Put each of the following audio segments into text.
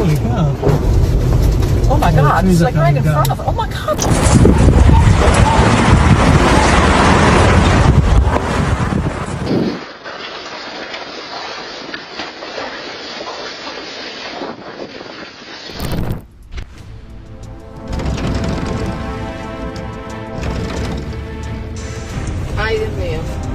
Holy cow. Oh my God, it's like right in front of it. Oh my God. Ay, Dios mío.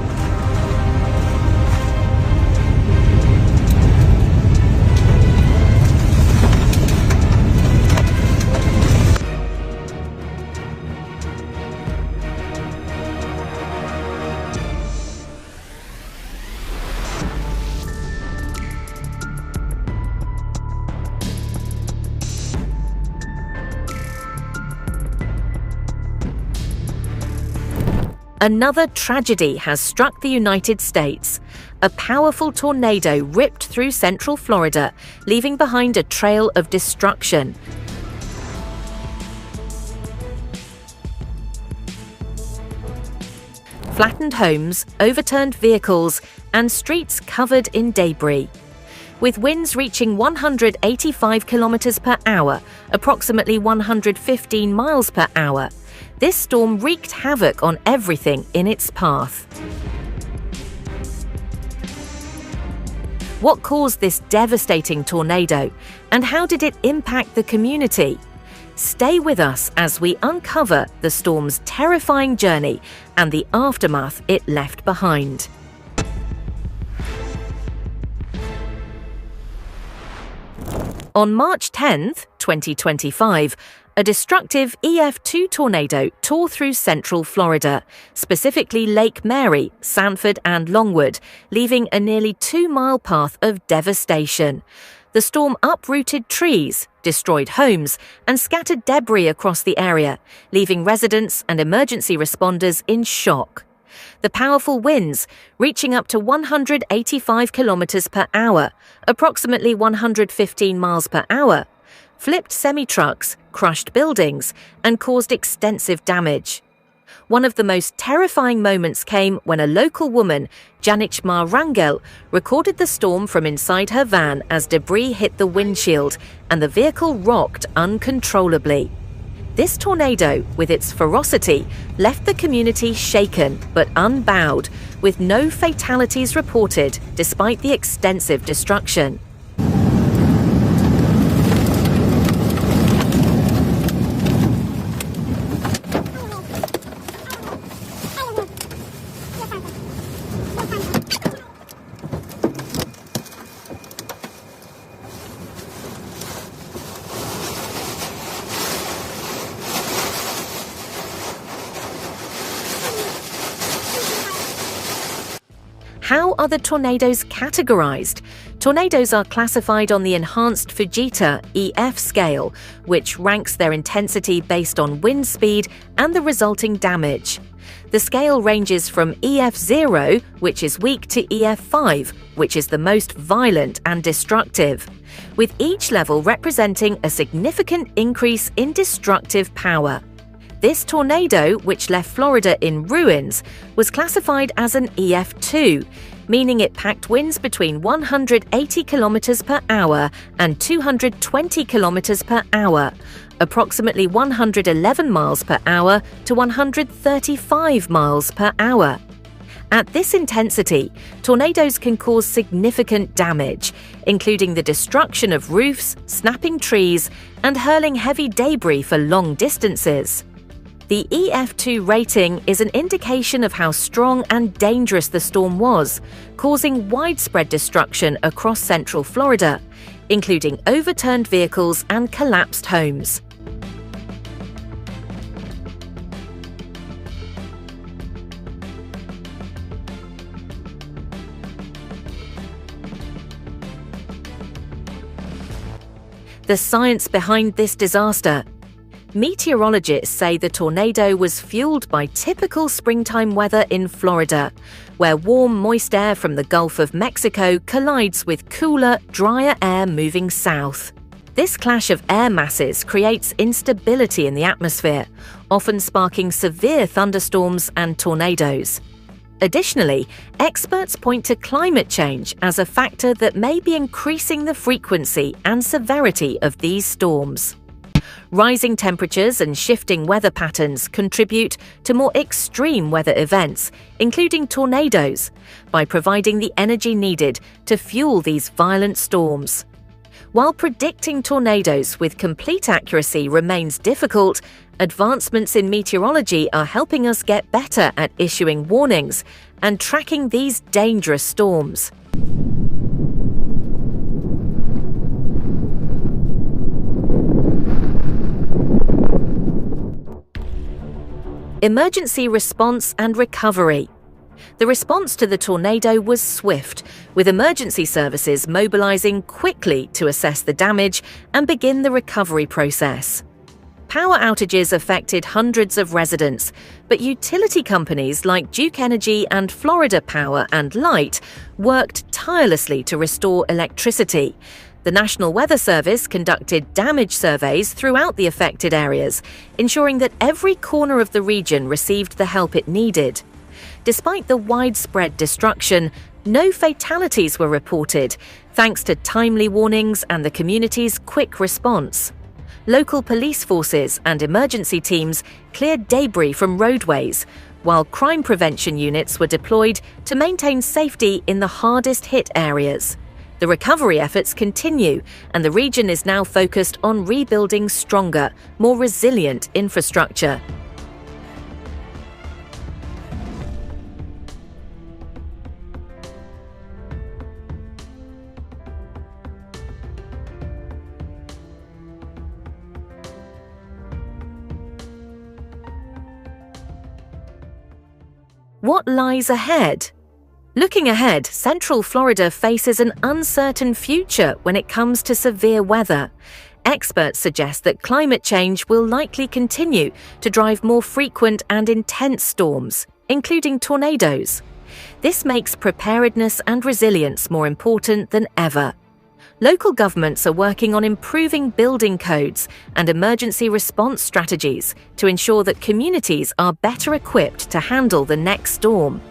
Another tragedy has struck the United States. A powerful tornado ripped through central Florida, leaving behind a trail of destruction. Flattened homes, overturned vehicles, and streets covered in debris. With winds reaching 185 kilometers per hour, approximately 115 miles per hour, this storm wreaked havoc on everything in its path. What caused this devastating tornado, and how did it impact the community? Stay with us as we uncover the storm's terrifying journey and the aftermath it left behind. On March 10, 2025, a destructive EF2 tornado tore through central Florida, specifically Lake Mary, Sanford, and Longwood, leaving a nearly 2-mile path of devastation. The storm uprooted trees, destroyed homes, and scattered debris across the area, leaving residents and emergency responders in shock. The powerful winds, reaching up to 185 kilometers per hour, approximately 115 miles per hour, flipped semi-trucks, crushed buildings, and caused extensive damage. One of the most terrifying moments came when a local woman, Janitma Rangel, recorded the storm from inside her van as debris hit the windshield and the vehicle rocked uncontrollably. This tornado, with its ferocity, left the community shaken but unbowed, with no fatalities reported despite the extensive destruction. How are the tornadoes categorized? Tornadoes are classified on the enhanced Fujita EF scale, which ranks their intensity based on wind speed and the resulting damage. The scale ranges from EF0, which is weak, to EF5, which is the most violent and destructive, with each level representing a significant increase in destructive power. This tornado, which left Florida in ruins, was classified as an EF2, meaning it packed winds between 180 kilometers per hour and 220 kilometers per hour, approximately 111 miles per hour to 135 miles per hour. At this intensity, tornadoes can cause significant damage, including the destruction of roofs, snapping trees, and hurling heavy debris for long distances. The EF2 rating is an indication of how strong and dangerous the storm was, causing widespread destruction across central Florida, including overturned vehicles and collapsed homes. The science behind this disaster. Meteorologists say the tornado was fueled by typical springtime weather in Florida, where warm, moist air from the Gulf of Mexico collides with cooler, drier air moving south. This clash of air masses creates instability in the atmosphere, often sparking severe thunderstorms and tornadoes. Additionally, experts point to climate change as a factor that may be increasing the frequency and severity of these storms. Rising temperatures and shifting weather patterns contribute to more extreme weather events, including tornadoes, by providing the energy needed to fuel these violent storms. While predicting tornadoes with complete accuracy remains difficult, advancements in meteorology are helping us get better at issuing warnings and tracking these dangerous storms. Emergency response and recovery. The response to the tornado was swift, with emergency services mobilizing quickly to assess the damage and begin the recovery process. Power outages affected hundreds of residents, but utility companies like Duke Energy and Florida Power and Light worked tirelessly to restore electricity. The National Weather Service conducted damage surveys throughout the affected areas, ensuring that every corner of the region received the help it needed. Despite the widespread destruction, no fatalities were reported, thanks to timely warnings and the community's quick response. Local police forces and emergency teams cleared debris from roadways, while crime prevention units were deployed to maintain safety in the hardest-hit areas. The recovery efforts continue, and the region is now focused on rebuilding stronger, more resilient infrastructure. What lies ahead? Looking ahead, Central Florida faces an uncertain future when it comes to severe weather. Experts suggest that climate change will likely continue to drive more frequent and intense storms, including tornadoes. This makes preparedness and resilience more important than ever. Local governments are working on improving building codes and emergency response strategies to ensure that communities are better equipped to handle the next storm.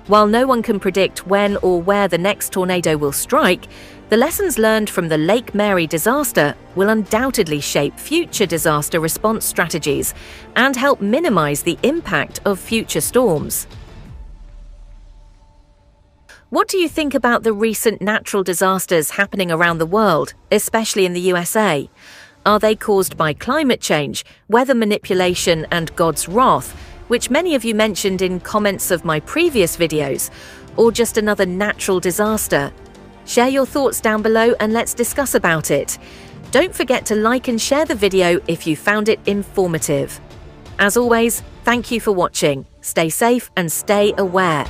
While no one can predict when or where the next tornado will strike, the lessons learned from the Lake Mary disaster will undoubtedly shape future disaster response strategies and help minimize the impact of future storms. What do you think about the recent natural disasters happening around the world, especially in the USA? Are they caused by climate change, weather manipulation, and God's wrath, which many of you mentioned in comments of my previous videos, or just another natural disaster? Share your thoughts down below and let's discuss about it. Don't forget to like and share the video if you found it informative. As always, thank you for watching. Stay safe and stay aware.